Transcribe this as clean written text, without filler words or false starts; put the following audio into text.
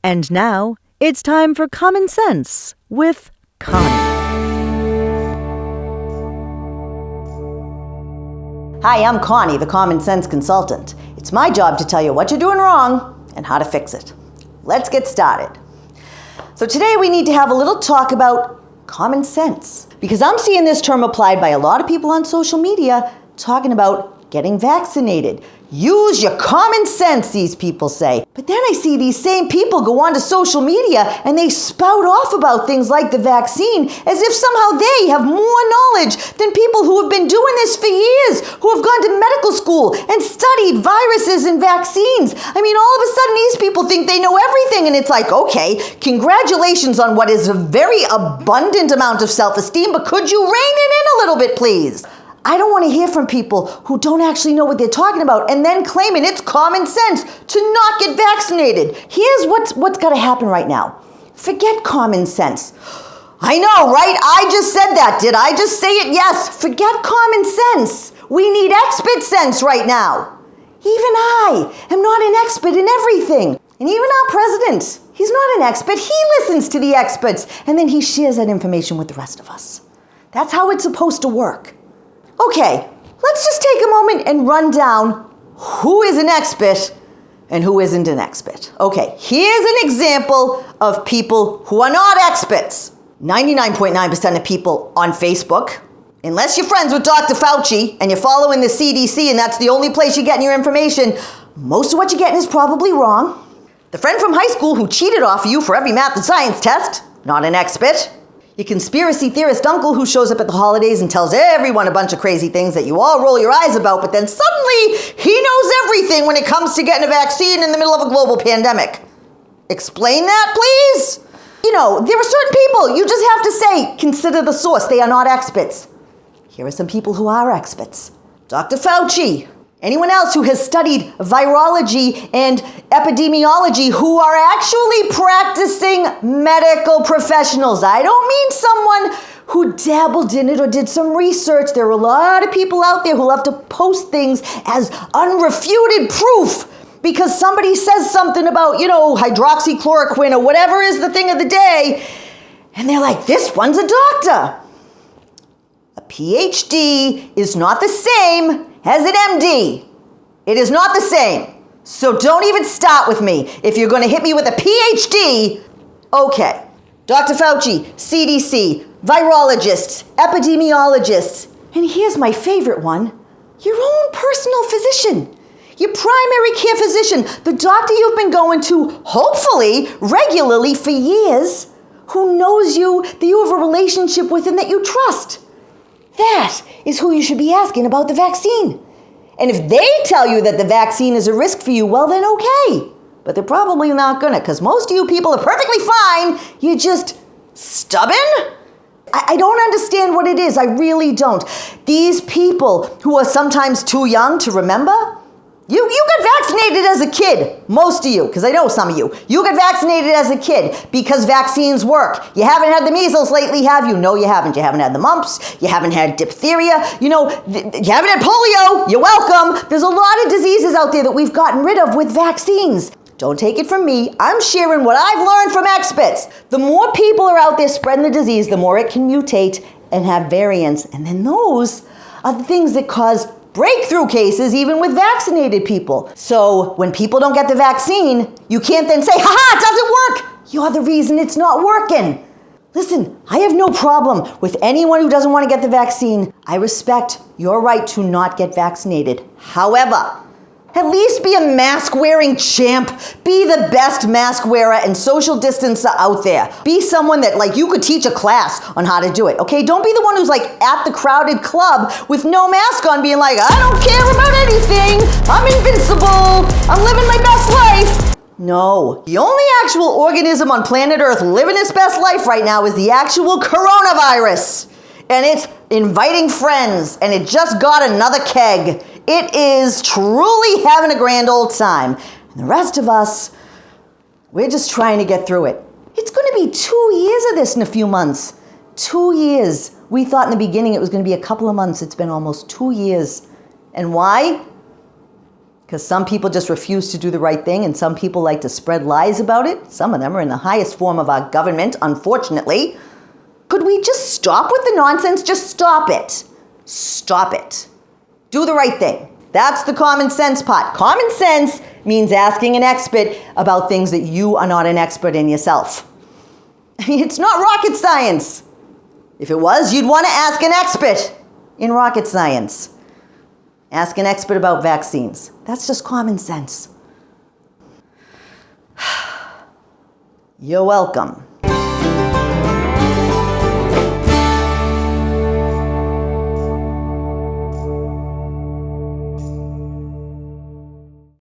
And now, it's time for Common Sense with Connie. Hi, I'm Connie, the Common Sense Consultant. It's my job to tell you what you're doing wrong and how to fix it. Let's get started. So today we need to have a little talk about common sense, because I'm seeing this term applied by a lot of people on social media talking about getting vaccinated. Use your common sense, these people say. But then I see these same people go onto social media and they spout off about things like the vaccine as if somehow they have more knowledge than people who have been doing this for years, who have gone to medical school and studied viruses and vaccines. I mean, all of a sudden these people think they know everything, and it's like, okay, congratulations on what is a very abundant amount of self-esteem, but could you rein it in a little bit, please? I don't want to hear from people who don't actually know what they're talking about and then claiming it's common sense to not get vaccinated. Here's what's got to happen right now. Forget common sense. I know, right? I just said that. Did I just say it? Yes. Forget common sense. We need expert sense right now. Even I am not an expert in everything. And even our president, he's not an expert. He listens to the experts and then he shares that information with the rest of us. That's how it's supposed to work. Okay, let's just take a moment and run down who is an expert and who isn't an expert. Okay, here's an example of people who are not experts. 99.9% of people on Facebook, unless you're friends with Dr. Fauci and you're following the CDC and that's the only place you're getting your information, most of what you're getting is probably wrong. The friend from high school who cheated off of you for every math and science test, not an expert. Your conspiracy theorist uncle who shows up at the holidays and tells everyone a bunch of crazy things that you all roll your eyes about, but then suddenly he knows everything when it comes to getting a vaccine in the middle of a global pandemic. Explain that, please? You know, there are certain people you just have to say, consider the source. They are not experts. Here are some people who are experts. Dr. Fauci. Anyone else who has studied virology and epidemiology who are actually practicing medical professionals. I don't mean someone who dabbled in it or did some research. There are a lot of people out there who love to post things as unrefuted proof because somebody says something about, hydroxychloroquine or whatever is the thing of the day. And they're like, this one's a doctor. A PhD is not the same as an MD. It is not the same. So don't even start with me. If you're going to hit me with a PhD, okay. Dr. Fauci, CDC, virologists, epidemiologists. And here's my favorite one. Your own personal physician. Your primary care physician. The doctor you've been going to, hopefully, regularly for years, who knows you, that you have a relationship with and that you trust. That is who you should be asking about the vaccine. And if they tell you that the vaccine is a risk for you, well then okay. But they're probably not gonna, because most of you people are perfectly fine. You're just stubborn? I don't understand what it is. I really don't. These people who are sometimes too young to remember, you got vaccinated as a kid, most of you, because I know some of you. You got vaccinated as a kid because vaccines work. You haven't had the measles lately, have you? No, you haven't. You haven't had the mumps. You haven't had diphtheria. You haven't had polio. You're welcome. There's a lot of diseases out there that we've gotten rid of with vaccines. Don't take it from me. I'm sharing what I've learned from experts. The more people are out there spreading the disease, the more it can mutate and have variants. And then those are the things that cause breakthrough cases even with vaccinated people. So when people don't get the vaccine, you can't then say, ha-ha, it doesn't work. You're the reason it's not working. Listen, I have no problem with anyone who doesn't want to get the vaccine. I respect your right to not get vaccinated. However, at least be a mask-wearing champ. Be the best mask wearer and social distancer out there. Be someone that, you could teach a class on how to do it, okay? Don't be the one who's, at the crowded club with no mask on being like, I don't care about anything. I'm invincible. I'm living my best life. No. The only actual organism on planet Earth living its best life right now is the actual coronavirus. And it's inviting friends, and it just got another keg. It is truly having a grand old time. And the rest of us, we're just trying to get through it. It's going to be 2 years of this in a few months. 2 years. We thought in the beginning it was going to be a couple of months. It's been almost 2 years. And why? Because some people just refuse to do the right thing, and some people like to spread lies about it. Some of them are in the highest form of our government, unfortunately. Could we just stop with the nonsense? Just stop it. Stop it. Do the right thing. That's the common sense part. Common sense means asking an expert about things that you are not an expert in yourself. I mean, it's not rocket science. If it was, you'd want to ask an expert in rocket science. Ask an expert about vaccines. That's just common sense. You're welcome.